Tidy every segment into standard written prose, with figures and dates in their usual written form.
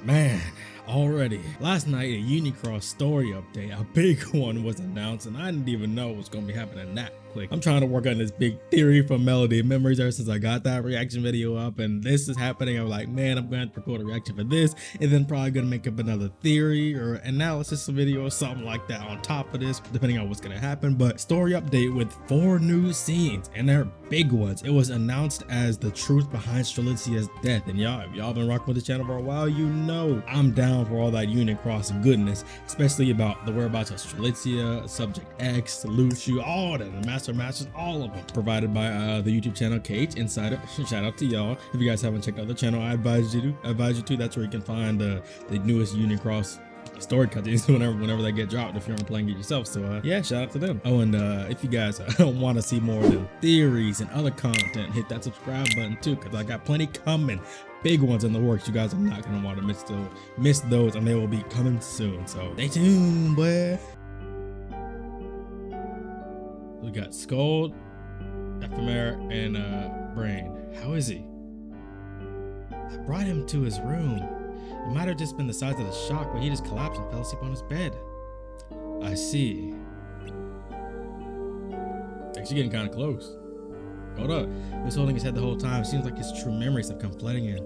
Man, already. Last night, a Unicross story update, a big one was announced, and I didn't even know what was going to be happening that quick. I'm trying to work on this big theory from Melody Memories ever since I got that reaction video up, and this is happening. I'm like, man, I'm going to record a reaction for this, and then probably going to make up another theory or analysis video or something like that on top of this, depending on what's going to happen. But story update with 4 new scenes, and they're big ones. It was announced as the truth behind Strelitzia's death, and y'all, if y'all been rocking with the channel for a while, you know I'm down for all that Unicross goodness, especially about the whereabouts of Strelitzia, Subject X, Luxu, all that, the Masters, all of them, provided by the YouTube channel KH Insider. Shout out to y'all. If you guys haven't checked out the channel, I advise you to. That's where you can find the newest Unicross story cuttings whenever they get dropped, if you're playing it yourself. So yeah, shout out to them. Oh, and if you guys want to see more of the theories and other content, hit that subscribe button too, because I got plenty coming, big ones in the works. You guys are not gonna want to miss those, and they will be coming soon, so stay tuned, boy. We got Scold, Ephemera, and Brain. How is he? I brought him to his room. It might have just been the size of the shock, but he just collapsed and fell asleep on his bed. I see. Actually getting kind of close. Hold up. He was holding his head the whole time. Seems like his true memories have come flooding in.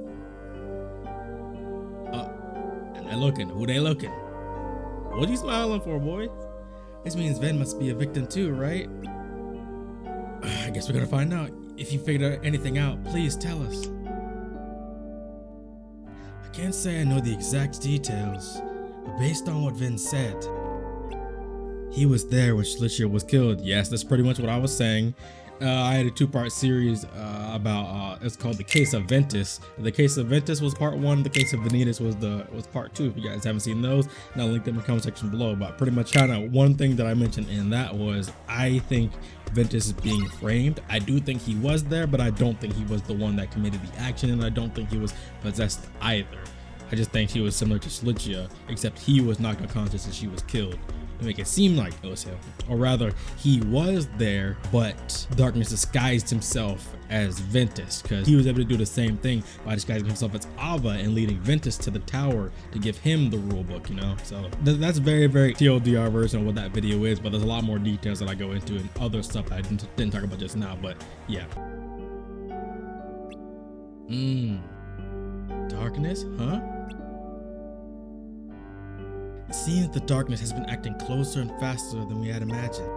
And they're looking. Who they looking? What are you smiling for, boy? This means Ven must be a victim too, right? I guess we're gonna find out. If you figured anything out, please tell us. I can't say I know the exact details, but based on what Vin said, he was there when Strelitzia was killed. Yes, that's pretty much what I was saying. I had a 2-part series about it's called The Case of Ventus. The Case of Ventus was part 1. The Case of Vanitas was part 2. If you guys haven't seen those, and I'll link them in the comment section below. But pretty much kind of one thing that I mentioned in that was I think Ventus is being framed. I do think he was there, but I don't think he was the one that committed the action, and I don't think he was possessed either. I just think he was similar to Strelitzia, except he was knocked unconscious and she was killed to make it seem like it was him. Or rather, he was there, but darkness disguised himself as Ventus, because he was able to do the same thing by disguising himself as Ava and leading Ventus to the tower to give him the rule book, you know? So that's very, very TLDR version of what that video is, but there's a lot more details that I go into and other stuff that I didn't talk about just now, but yeah. Darkness, huh? It seems the darkness has been acting closer and faster than we had imagined.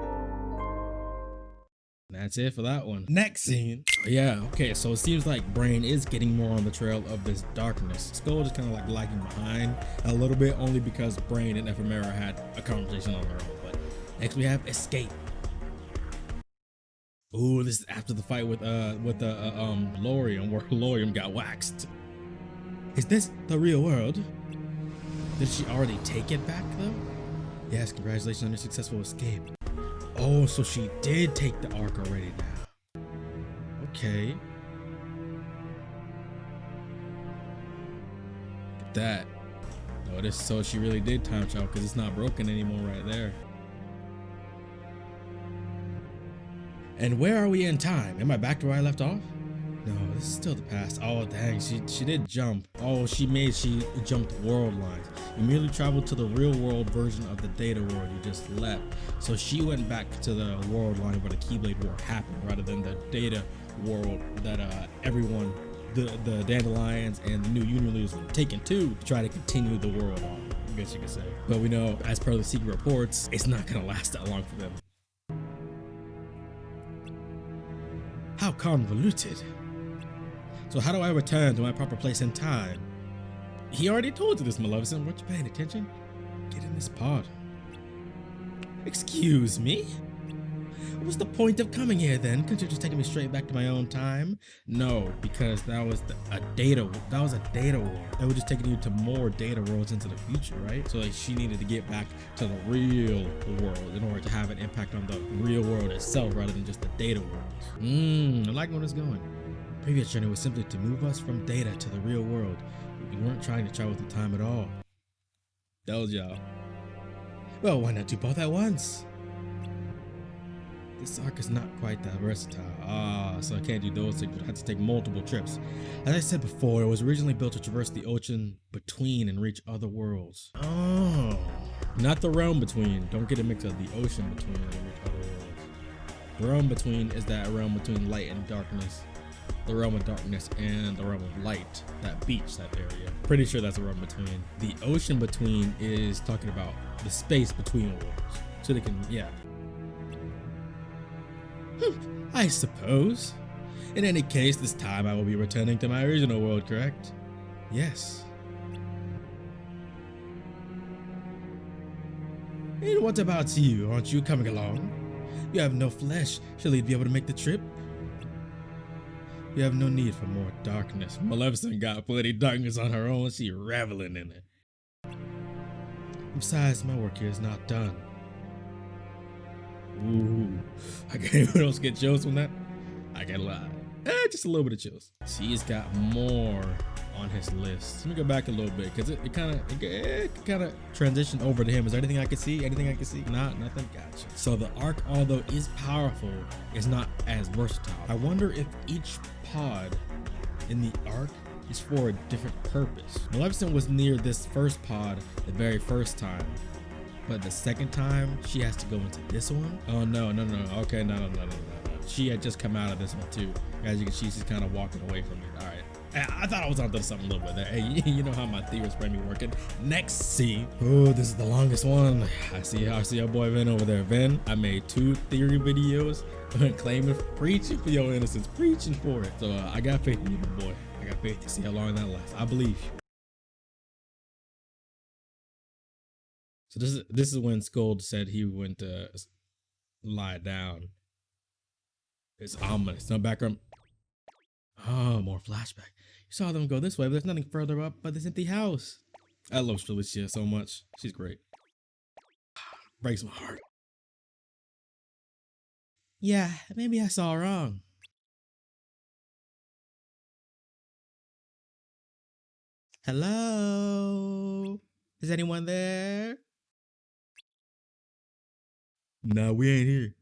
That's it for that one. Next scene. Yeah, okay, so it seems like Brain is getting more on the trail of this darkness. Skull is kind of like lagging behind a little bit, only because Brain and Ephemera had a conversation on their own. But next we have Escape. Ooh, this is after the fight with Lorium, where Lorium got waxed. Is this the real world? Did she already take it back though? Yes, congratulations on your successful escape. Oh, so she did take the arc already now. Okay. Look at that. Notice, so she really did time travel because it's not broken anymore right there. And where are we in time? Am I back to where I left off? No, this is still the past. Oh dang, she did jump. Oh, she jumped world lines. You merely traveled to the real world version of the data world you just left. So she went back to the world line where the Keyblade War happened, rather than the data world that everyone, the Dandelions and the new Union leaders were taken to try to continue the world on, I guess you could say. But we know, as per the secret reports, it's not gonna last that long for them. How convoluted. So how do I return to my proper place in time? He already told you this, Maleficent. Weren't you paying attention? Get in this pod. Excuse me? What's the point of coming here then? Couldn't you just take me straight back to my own time? No, because that was a data war. That was just taking you to more data worlds into the future, right? So like, she needed to get back to the real world in order to have an impact on the real world itself, rather than just the data worlds. I like where it's going. The previous journey was simply to move us from data to the real world. We weren't trying to travel through time at all. That was y'all. Well, why not do both at once? This arc is not quite that versatile. So I can't do those things, but I have to take multiple trips. As I said before, it was originally built to traverse the ocean between and reach other worlds. Oh, not the realm between. Don't get it mixed up. The ocean between and reach other worlds. The realm between is that realm between light and darkness. The realm of darkness and the realm of light. That beach, that area. Pretty sure that's the realm between. The ocean between is talking about the space between worlds. So they can, yeah. I suppose. In any case, this time I will be returning to my original world, correct? Yes. And what about you? Aren't you coming along? You have no flesh. Shall you be able to make the trip? You have no need for more darkness. Maleficent got plenty darkness on her own. She reveling in it. Besides, my work here is not done. Ooh, I can't even else get chills from that. I can't lie. Just a little bit of chills. She's got more on his list. Let me go back a little bit because it kind of transitioned over to him. Is there anything I can see? Anything I can see? Nothing. Gotcha. So the arc, although is powerful, is not as versatile. I wonder if each pod in the arc is for a different purpose. Maleficent was near this first pod the very first time. But the second time, she has to go into this one? Oh, no. Okay, no. She had just come out of this one, too. As you can see, she's kind of walking away from it. All right. I thought I was onto something a little bit there. Hey, you know how my theories frame me working. Next scene. Oh, this is the longest one. I see our boy Vin over there. Vin, I made 2 theory videos claiming, preaching for your innocence, preaching for it. So I got faith in you, boy. I got faith to see how long that lasts. I believe you. So this is when Scold said he went to lie down. It's ominous. No background. Oh, more flashback. You saw them go this way, but there's nothing further up but this empty house. I love Strelitzia so much. She's great. Breaks my heart. Yeah, maybe I saw wrong. Hello? Is anyone there? No, we ain't here.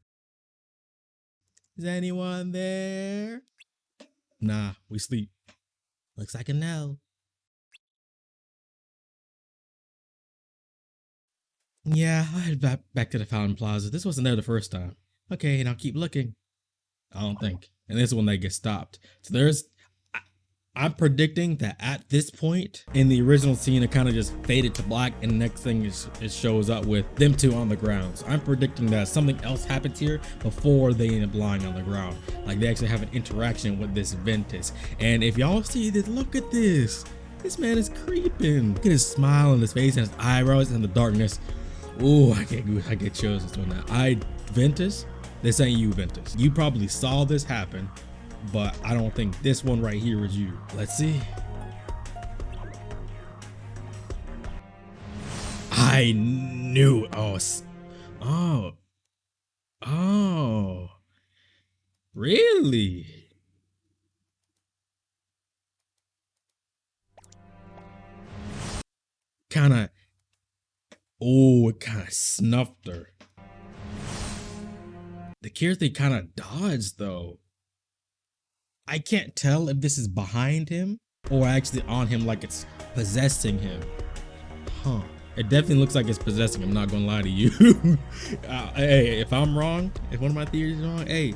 Is anyone there? Nah, we sleep. Looks like a no. Yeah, I'll head back to the Fountain Plaza. This wasn't there the first time. Okay, and I'll keep looking. I don't think. And this is when they get stopped. So I'm predicting that at this point in the original scene, it kind of just faded to black, and the next thing it shows up with them 2 on the ground. So I'm predicting that something else happens here before they end up lying on the ground. Like they actually have an interaction with this Ventus. And if y'all see this, look at this. This man is creeping. Look at his smile on his face and his eyebrows and the darkness. Ooh, I get chills just doing that. Ventus, this ain't you, Ventus. You probably saw this happen, but I don't think this one right here is you. Let's see. I knew. Oh, really? It kind of snuffed her. The Kirthi kind of dodged though. I can't tell if this is behind him or actually on him, like it's possessing him. Huh. It definitely looks like it's possessing him, not gonna lie to you. Hey, if I'm wrong, if one of my theories is wrong, hey,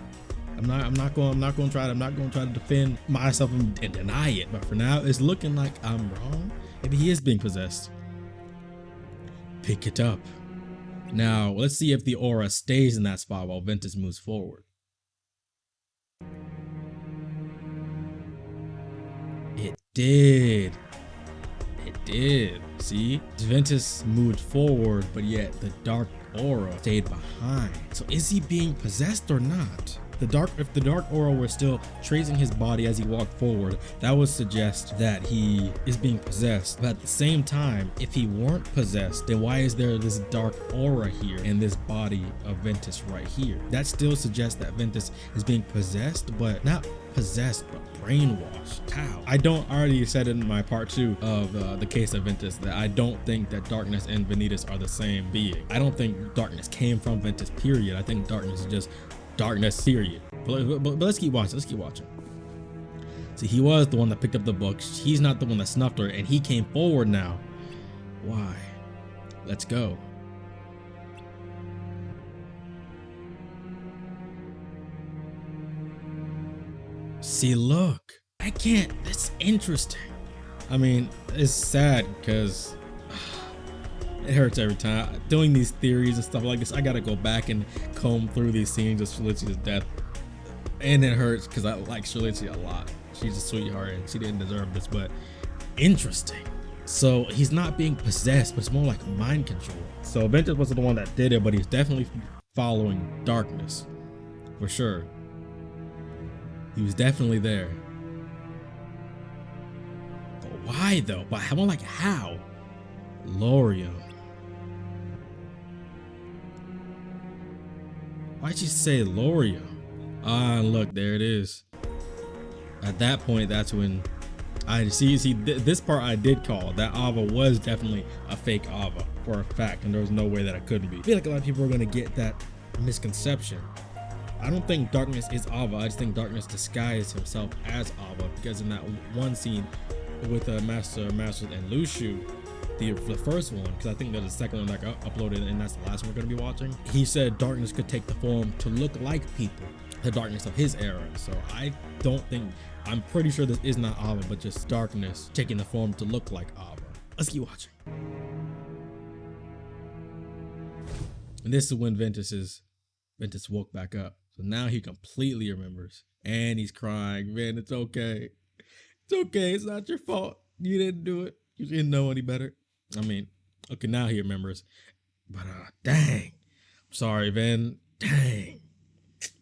I'm not gonna try to defend myself and deny it. But for now, it's looking like I'm wrong. Maybe he is being possessed. Pick it up. Now, let's see if the aura stays in that spot while Ventus moves forward. It did. See? Ventus moved forward, but yet the dark aura stayed behind. So is he being possessed or not? If the dark aura were still tracing his body as he walked forward, that would suggest that he is being possessed. But at the same time, if he weren't possessed, then why is there this dark aura here and this body of Ventus right here? That still suggests that Ventus is being possessed, but not possessed, but brainwashed. How? I already said in my part 2 of the case of Ventus that I don't think that darkness and Vanitas are the same being. I don't think darkness came from Ventus, period. I think darkness is just darkness, period. But let's keep watching. Let's keep watching. See, he was the one that picked up the book. He's not the one that snuffed her, and he came forward now. Why? Let's go. See, look. I can't. That's interesting. I mean, it's sad because it hurts every time. Doing these theories and stuff like this, I gotta go back and comb through these scenes of Strelitzia's death. And it hurts because I like Strelitzia a lot. She's a sweetheart and she didn't deserve this, but interesting. So he's not being possessed, but it's more like mind control. So Ventus wasn't the one that did it, but he's definitely following darkness. For sure. He was definitely there. But why though? But how, like how? Loria. Why'd you say Loria? Ah, look, there it is. At that point, that's when I see this part I did call. That Ava was definitely a fake Ava for a fact, and there was no way that it couldn't be. I feel like a lot of people are gonna get that misconception. I don't think darkness is Ava. I just think darkness disguised himself as Ava, because in that one scene with Master and Luxu, the first one, because I think that's the second one that got uploaded and that's the last one we're going to be watching, he said darkness could take the form to look like people, the darkness of his era. So I don't think, I'm pretty sure this is not Ava, but just darkness taking the form to look like Ava. Let's keep watching. And this is when Ventus woke back up. So now he completely remembers and he's crying. Man, it's okay. It's okay. It's not your fault. You didn't do it. You didn't know any better. I mean, okay, now he remembers. But dang. I'm sorry, Ven. Dang.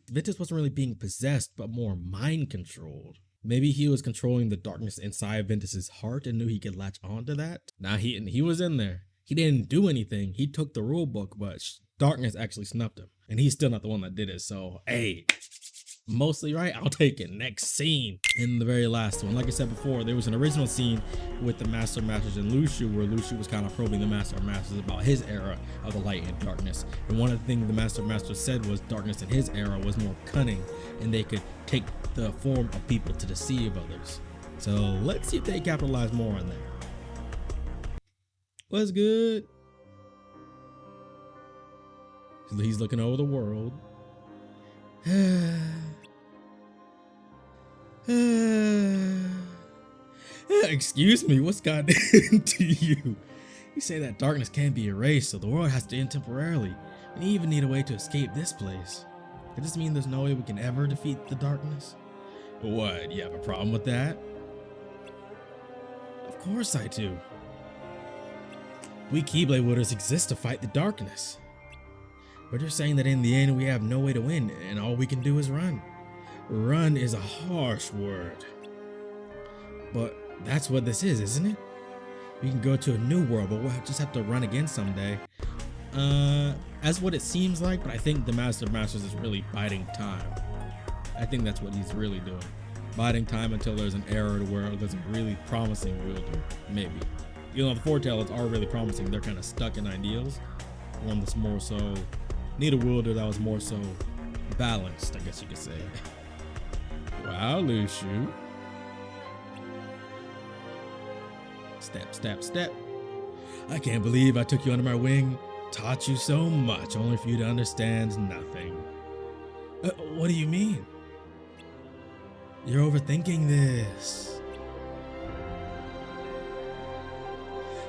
Ventus wasn't really being possessed, but more mind controlled. Maybe he was controlling the darkness inside Ventus's heart and knew he could latch onto that. Now he was in there. He didn't do anything. He took the rule book, but darkness actually snuffed him. And he's still not the one that did it. So, hey, mostly right. I'll take it. Next scene. In the very last one, like I said before, there was an original scene with the Masters and Luxu, where Luxu was kind of probing the Masters about his era of the light and darkness. And one of the things the Masters said was darkness in his era was more cunning, and they could take the form of people to deceive others. So let's see if they capitalize more on that. What's good? He's looking over the world. Excuse me, what's got into you? You say that darkness can't be erased, so the world has to end temporarily. We even need a way to escape this place. Does this mean there's no way we can ever defeat the darkness? What, you have a problem with that? Of course I do. We Keyblade wielders exist to fight the darkness. But you're saying that in the end we have no way to win and all we can do is run. Run is a harsh word. But that's what this is, isn't it? We can go to a new world, but we'll just have to run again someday. That's what it seems like, but I think the Masters is really biding time. I think that's what he's really doing. Biding time until there's an era where there's a really promising wielder, maybe. You know, the foretellers are really promising. They're kind of stuck in ideals. One that's more so, need a wielder that was more so balanced, I guess you could say. Wow, Luxu. Step, step, step. I can't believe I took you under my wing, taught you so much, only for you to understand nothing. What do you mean? You're overthinking this.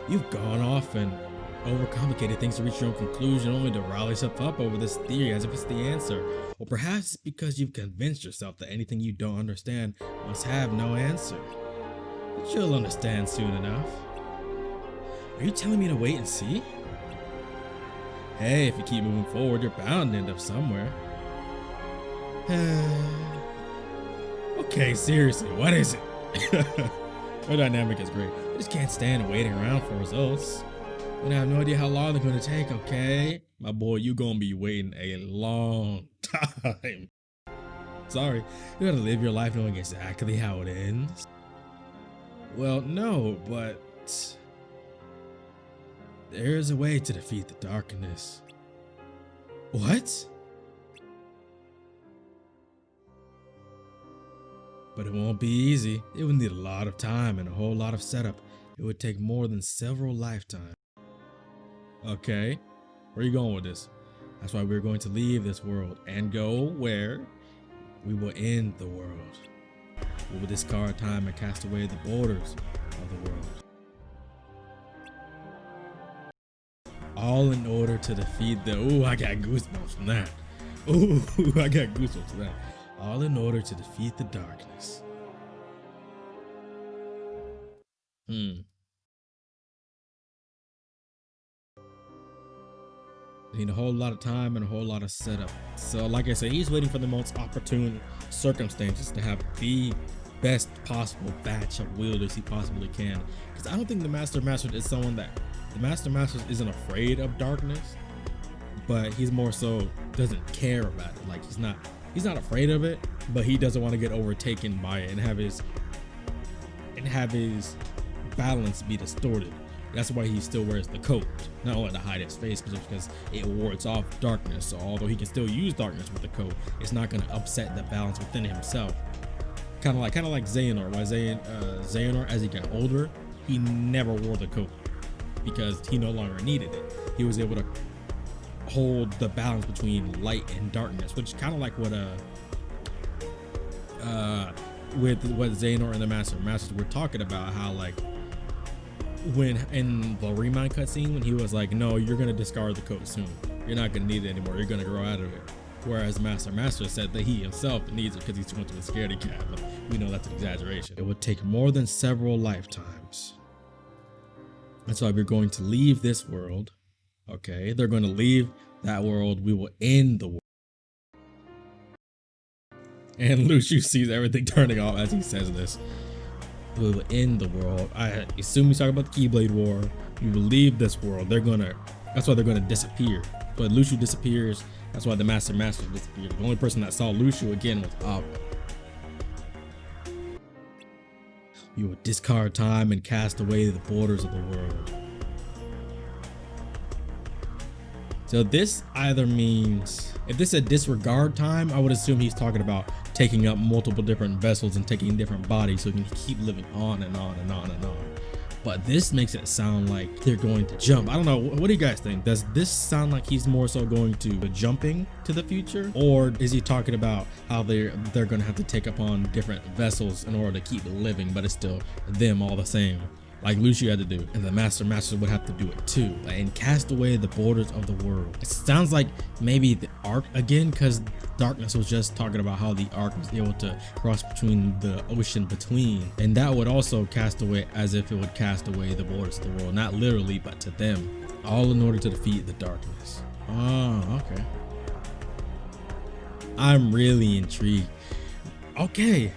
You've gone off and overcomplicated things to reach your own conclusion, only to rally yourself up over this theory as if it's the answer. Or perhaps it's because you've convinced yourself that anything you don't understand must have no answer. But you'll understand soon enough. Are you telling me to wait and see? Hey, if you keep moving forward, you're bound to end up somewhere. Okay, seriously, what is it? Our dynamic is great. I just can't stand waiting around for results. And I have no idea how long they're gonna take, okay? My boy, you gonna be waiting a long time. Sorry, you gotta live your life knowing exactly how it ends. Well, no, but there is a way to defeat the darkness. What? But it won't be easy. It would need a lot of time and a whole lot of setup. It would take more than several lifetimes. Okay, where are you going with this? That's why we're going to leave this world and go where we will end the world. We will discard time and cast away the borders of the world. All in order to defeat the, ooh, I got goosebumps from that. Ooh, I got goosebumps from that. All in order to defeat the darkness. Need a whole lot of time and a whole lot of setup. So like I said, he's waiting for the most opportune circumstances to have the best possible batch of wielders he possibly can. Because I don't think the Master Master is someone that, the Master Master isn't afraid of darkness, but he's more so doesn't care about it. Like he's not afraid of it, but he doesn't want to get overtaken by it and have his balance be distorted. That's why he still wears the coat, not only to hide his face, but because it wards off darkness. So although he can still use darkness with the coat, it's not going to upset the balance within himself. Kind of like Xehanort. Why Xehanort, as he got older, he never wore the coat because he no longer needed it. He was able to hold the balance between light and darkness, which is kind of like what with what Xehanort and the Masters were talking about, how like when in the Remind cutscene when he was like, no, you're gonna discard the coat soon, you're not gonna need it anymore, you're gonna grow out of it, whereas Master said that he himself needs it because he's too much of a scaredy cat. But we know that's an exaggeration. It would take more than several lifetimes. That's why we're going to leave this world. Okay, they're going to leave that world. We will end the world. And Luxu sees everything turning off as he says this. We will end the world. I assume he's talking about the Keyblade War. We will leave this world. That's why they're gonna disappear. But Luxu disappears. That's why the Master disappeared. The only person that saw Luxu again was Abba. You will discard time and cast away the borders of the world. So this either means, if this said disregard time, I would assume he's talking about taking up multiple different vessels and taking different bodies so he can keep living on and on and on and on. But this makes it sound like they're going to jump. I don't know. What do you guys think? Does this sound like he's more so going to jumping to the future? Or is he talking about how they're going to have to take up on different vessels in order to keep living, but it's still them all the same? Like Luxu had to do, and the Master would have to do it too, and cast away the borders of the world. It sounds like maybe the Ark again, because Darkness was just talking about how the Ark was able to cross between the ocean between, and that would also cast away, as if it would cast away the borders of the world, not literally, but to them, all in order to defeat the darkness. Oh, okay. I'm really intrigued. Okay.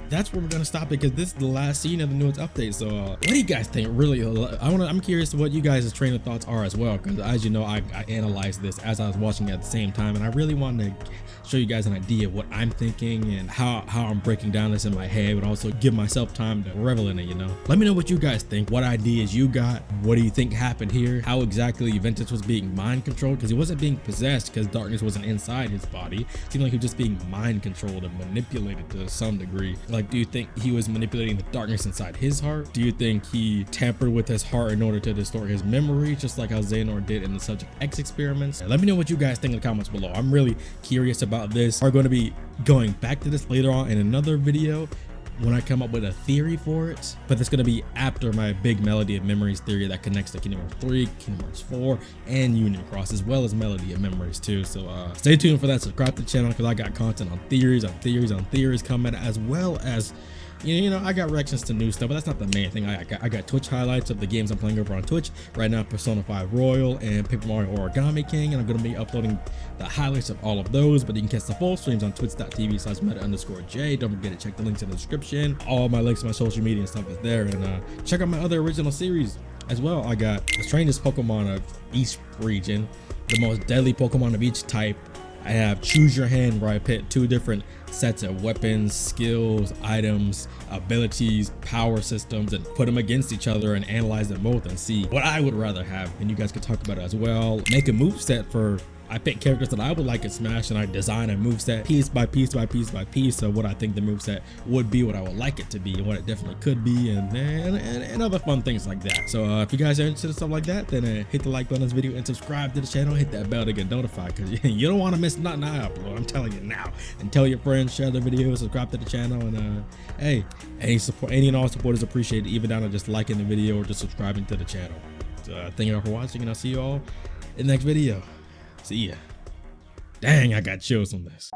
That's where we're gonna stop it, because this is the last scene of the newest update. So what do you guys think? Really, I'm curious what you guys' train of thoughts are as well, because as you know, I analyzed this as I was watching it at the same time, and I really wanted to show you guys an idea of what I'm thinking and how I'm breaking down this in my head, but also give myself time to revel in it, you know. Let me know what you guys think, what ideas you got, what do you think happened here, how exactly Juventus was being mind controlled, because he wasn't being possessed, because darkness wasn't inside his body. It seemed like he was just being mind controlled and manipulated to some degree. Like, do you think he was manipulating the darkness inside his heart? Do you think he tampered with his heart in order to distort his memory, just like how Xehanort did in the Subject X experiments? Let me know what you guys think in the comments below. I'm really curious about this. We're going to be going back to this later on in another video when I come up with a theory for it, but it's going to be after my big Melody of Memories theory that connects to Kingdom Hearts 3, Kingdom Hearts 4, and Union Cross, as well as Melody of Memories too. So stay tuned for that. Subscribe to the channel, because I got content on theories coming, as well as you know, I got reactions to new stuff, but that's not the main thing. I got Twitch highlights of the games I'm playing over on Twitch right now: Persona 5 Royal and Paper Mario Origami King, and I'm going to be uploading the highlights of all of those. But you can catch the full streams on twitch.tv/meta_J. Don't forget to check the links in the description. All my links to my social media and stuff is there, and check out my other original series as well. I got the strangest Pokemon of each region, the most deadly Pokemon of each type. I have Choose Your Hand, where I pit 2 different sets of weapons, skills, items, abilities, power systems, and put them against each other and analyze them both and see what I would rather have. And you guys can talk about it as well. Make a move set for I pick characters that I would like in Smash, and I design a moveset piece by piece by piece by piece of what I think the moveset would be, what I would like it to be, and what it definitely could be, and other fun things like that. So if you guys are interested in stuff like that, then hit the like button on this video and subscribe to the channel. Hit that bell to get notified, because you don't want to miss nothing I upload. I'm telling you now. And tell your friends, share the video, subscribe to the channel, and hey, any support, any and all support is appreciated, even down to just liking the video or just subscribing to the channel. So thank you all for watching, and I'll see you all in the next video. See ya. Dang, I got chills on this.